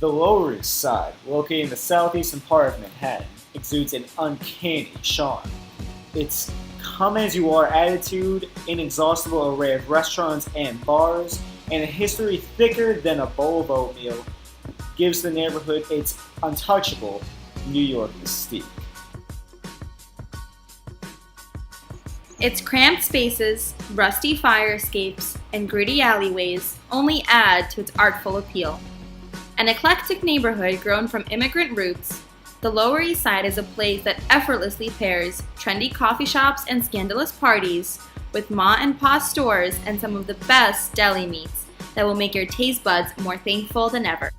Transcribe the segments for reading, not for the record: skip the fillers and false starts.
The Lower East Side, located in the southeastern part of Manhattan, exudes an uncanny charm. Its come-as-you-are attitude, inexhaustible array of restaurants and bars, and a history thicker than a bowl of oatmeal gives the neighborhood its untouchable New York mystique. Its cramped spaces, rusty fire escapes, and gritty alleyways only add to its artful appeal. An eclectic neighborhood grown from immigrant roots, the Lower East Side is a place that effortlessly pairs trendy coffee shops and scandalous parties with ma and pa stores and some of the best deli meats that will make your taste buds more thankful than ever.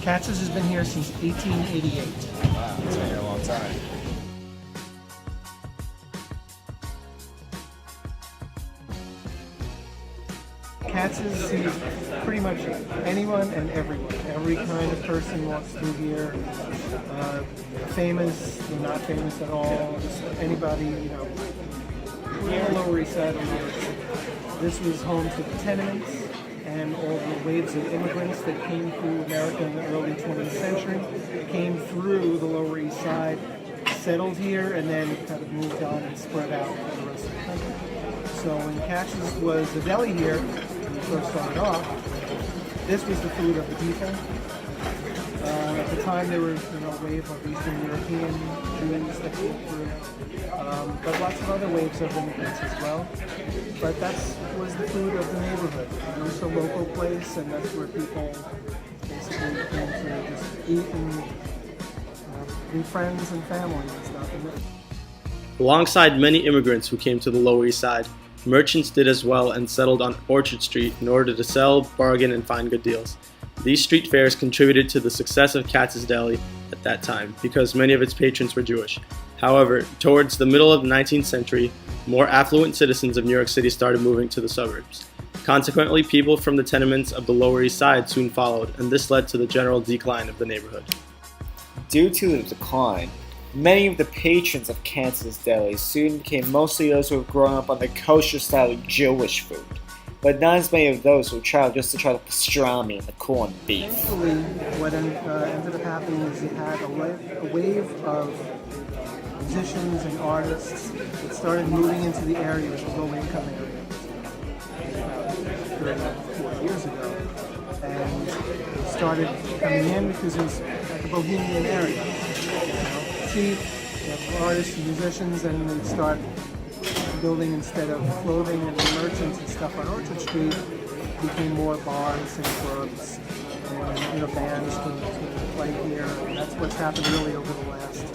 Katz's has been here since 1888. Wow, it's been here a long time. Katz's sees pretty much anyone and everyone. Every kind of person walks through here. Famous, they're not famous at all. Just anybody, the Lower East Side of New York. This was home to the tenements and all the waves of immigrants that came through America in the early 20th century, came through the Lower East Side, settled here, and then kind of moved on and spread out to the rest of the country. So when Katz's was the deli here, when we first started off, this was the food of the people. At the time, there was a wave of Eastern European Jews that came through, but lots of other waves of immigrants as well. But that was the food of the neighborhood. It was a local place, and that's where people basically came to just eat and be friends and family and stuff. Alongside many immigrants who came to the Lower East Side, merchants did as well and settled on Orchard Street in order to sell, bargain, and find good deals. These street fairs contributed to the success of Katz's Deli at that time because many of its patrons were Jewish. However, towards the middle of the 19th century, more affluent citizens of New York City started moving to the suburbs. Consequently, people from the tenements of the Lower East Side soon followed, and this led to the general decline of the neighborhood. Due to the decline, many of the patrons of Katz's Deli soon became mostly those who had grown up on the kosher-style Jewish food, but not as many of those who traveled just to try the pastrami and the corned beef. Eventually, what ended up happening is you had a wave of musicians and artists that started moving into the area, which was low-income area, 34 years ago, and they started coming in because it was like a bohemian area. Cheap, you have artists and musicians, and they'd start building instead of clothing and merchants and stuff on Orchard Street, became more bars and clubs, and bands to play here. And that's what's happened really over the last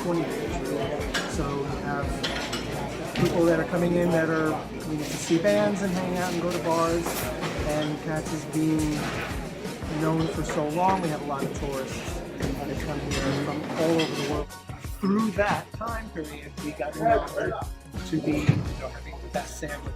20 years. Really. So you have people that are coming in that are to see bands and hang out and go to bars, and Katz's being known for so long, we have a lot of tourists that come here from all over the world. Through that time period, we got remembered to be having the best sandwich